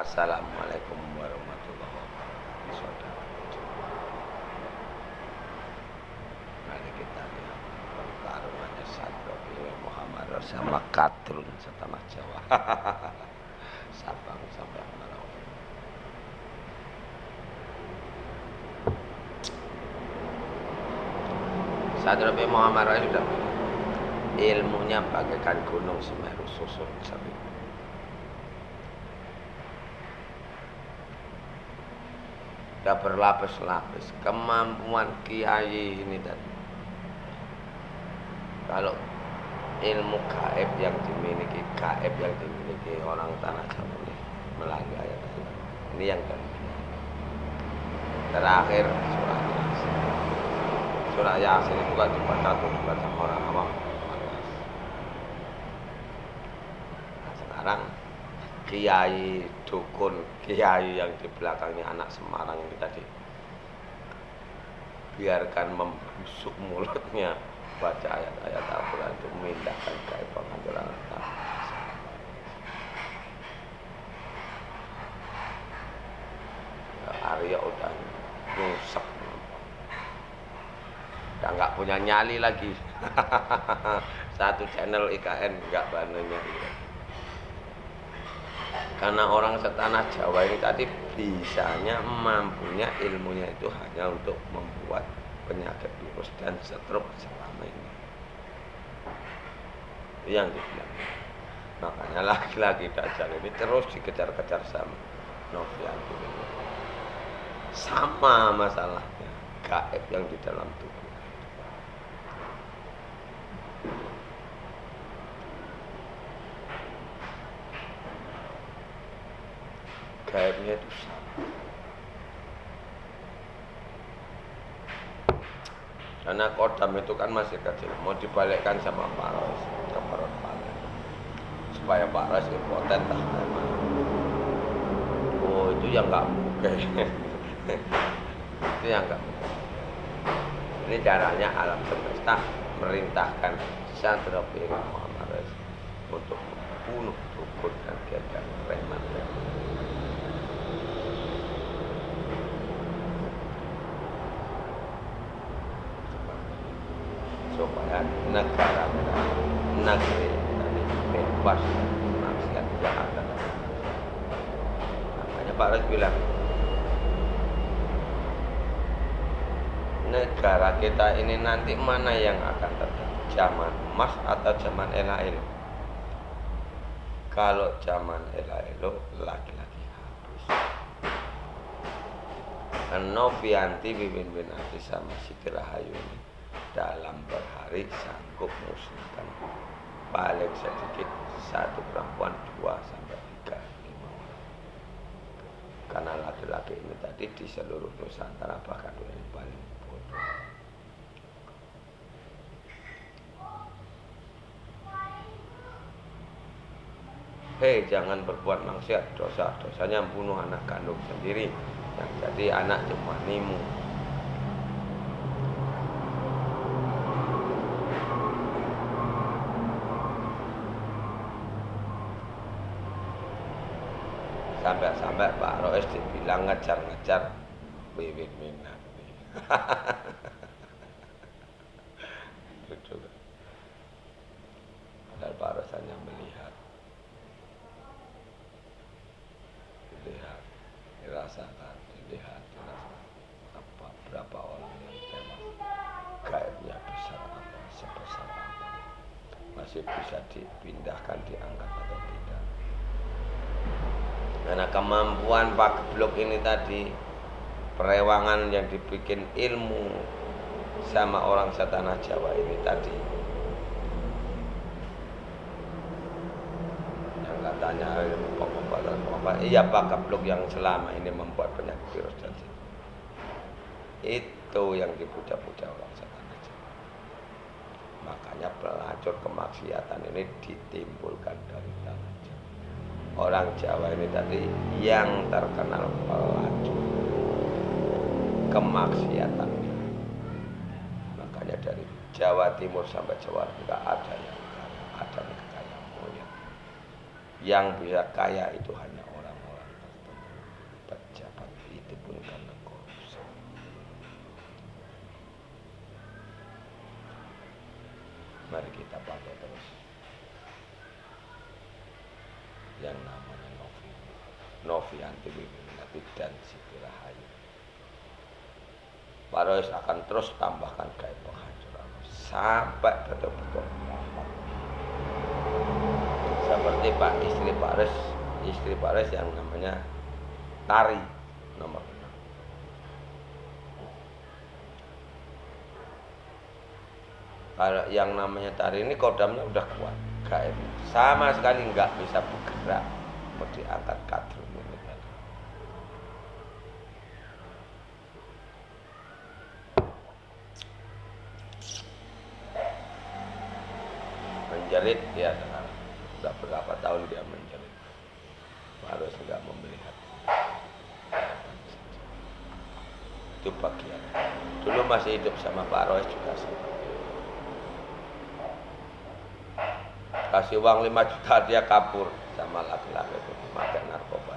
Assalamualaikum warahmatullahi wabarakatuh. Saudara, mari kita lihat pertarungannya Sadro bin Muhammad sama Katrun setanah Jawa. Sabang sampai Merauke. Sadro bin Muhammad sudah bilang, ilmunya bagaikan gunung Semeru susun sering. Sudah berlapis-lapis kemampuan kiai ini tadi. Kalau ilmu gaib yang dimiliki orang tanah Jawa ini melalui ayat-ayat ini yang dari kiai. Terakhir surah Yasin itu kan dibaca sama orang awam. Nah, sekarang kiai dukun, kiai yang di belakangnya anak Semarang ini tadi, biarkan membusuk mulutnya baca ayat-ayat Al-Quran untuk memindahkan gaib pengaturan Arya udah nyusap, udah nggak punya nyali lagi. Satu channel IKN nggak banenya gitu. Karena orang setanah Jawa ini tadi bisanya, mampunya, ilmunya itu hanya untuk membuat penyakit virus dan stroke selama ini. Itu yang dibilang. Makanya laki-laki Dajjal ini terus dikejar-kejar sama Novianti. Sama masalahnya, gaib yang di dalam tubuh. Gaibnya itu sama. Karena kodam itu kan masih kecil, mau dibalikkan sama Pak Ros ke perut Pak, supaya Pak Ros impoten tak mana. Oh, itu yang nggak mungkin. Itu yang nggak mungkin. Ini caranya alam semesta merintahkan Sadro bin Muhammad untuk membunuh dukun dan gajah preman. Supaya negara negeri tadi bebas dari maksiat jahat dan makanya Pak Ros bilang, negara kita ini nanti mana yang akan terjadi, zaman emas atau zaman ela-elo? Kalau zaman ela-elo laki-laki habis. Novianti Bibin Ati sama Siti Rahayu ini dalam berhari sanggup musnahkan paling sedikit satu perempuan 2 sampai 3, 5 orang. Karena laki-laki ini tadi di seluruh Nusantara bahkan yang paling bodoh. Hei, jangan berbuat maksiat, dosanya bunuh anak kandung sendiri yang jadi anak jemanimu. Sampai Pak Roes dibilang ngejar-ngejar Wiwin Minati. Lucu kan? Padahal Pak Roes hanya melihat, dirasakan apa berapa orang yang tewas, gaibnya besar apa, sebesar apa, masih bisa dipindahkan, diangkat atau tidak. Karena kemampuan Pak Geblok ini tadi, perewangan yang dibikin ilmu sama orang setanah Jawa ini tadi, yang katanya ilmu pengobatan, iya Pak Geblok yang selama ini membuat penyakit virus dan itu yang dipuja-puja orang setanah Jawa. Makanya pelacur kemaksiatan ini ditimbulkan dari tanah Jawa. Orang Jawa ini tadi yang terkenal pelacur kemaksiatan. Makanya dari Jawa Timur sampai Jawa tidak ada yang kaya, ada yang kaya monyet. Yang bisa kaya itu hanya orang-orang mari kita pakai terus yang namanya Novianti Wiwinati dan Siti Rahayu. Pak Rois akan terus tambahkan gaib penghancuran sampai betul-betul dapat. Seperti istri Pak Rois yang namanya Tari nomor 6. Kalau yang namanya Tari ini kodamnya udah kuat, gaib sama sekali nggak bisa bergerak, mau diangkat kadrun ini. Menjerit dia sekarang, udah berapa tahun dia menjerit, harus nggak melihat. Itu bagian. Dulu masih hidup sama Pak Rois juga seperti itu. Kasih uang 5 juta dia kabur sama laki-laki itu pakai narkoba.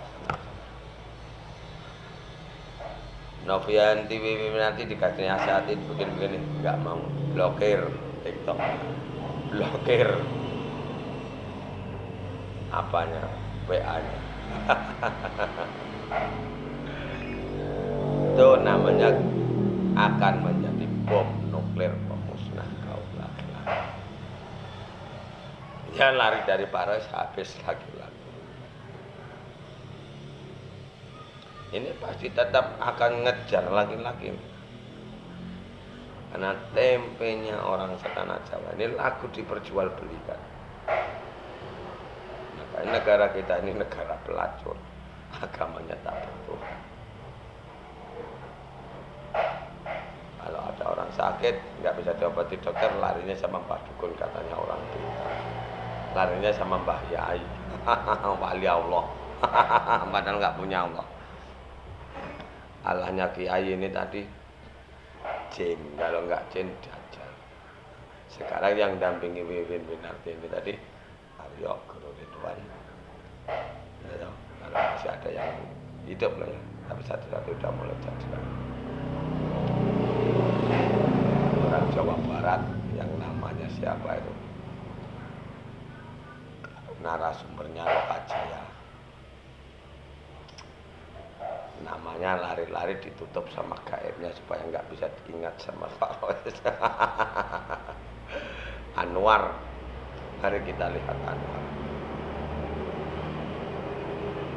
Novianti Wiwinati dikasih nasihatin begini-begini, nggak mau, blokir TikTok, blokir apanya, WA-nya. Itu namanya akan menjadi bom nuklir pemusnah kaum laki-laki. Dia lari dari Pak Rois, habis laki-laki. Ini pasti tetap akan ngejar laki-laki. Karena tempenya orang setanah Jawa ini laku diperjualbelikan. Makanya negara kita ini negara pelacur, agamanya tak bertuhan. Kalau ada orang sakit nggak bisa diobati dokter, larinya sama Pak Dukun, katanya orang pintar. Larinya sama Mbah Yai, wali Allah, padahal nggak punya Allah. Allahnya Kiai ini tadi jin, kalau nggak jin dajjal. Sekarang yang dampingi Wiwinati ini tadi Aryo Guru Ridwan. Ya, kalau masih ada yang hidup lah ya, tapi satu-satu udah mulai jadi. Orang Jawa Barat yang namanya siapa itu? Narasumbernya Lokajaya. Namanya lari-lari ditutup sama gaibnya supaya nggak bisa diingat sama Pak Rois. Anwar, mari kita lihat Anwar.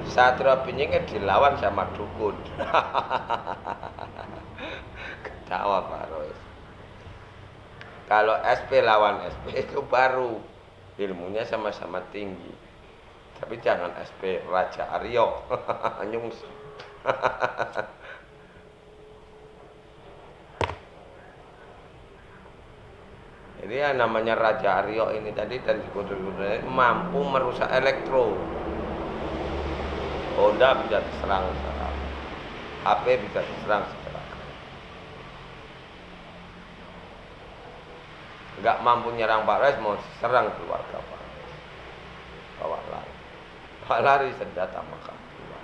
Satria Pinyingnya dilawan sama dukun. Ketawa Pak Rois. Kalau SP lawan SP itu baru ilmunya sama-sama tinggi. Tapi jangan SP Raja Aryo. Nyungsu. Jadi yang namanya Raja Aryo ini tadi dan sekutu-sekutu mampu merusak elektro. Honda bisa diserang secara, HP bisa diserang secara. Nggak mampu nyerang Pak Rois, mau serang keluarga Pak Rois. Bawa lari senjata makan keluar.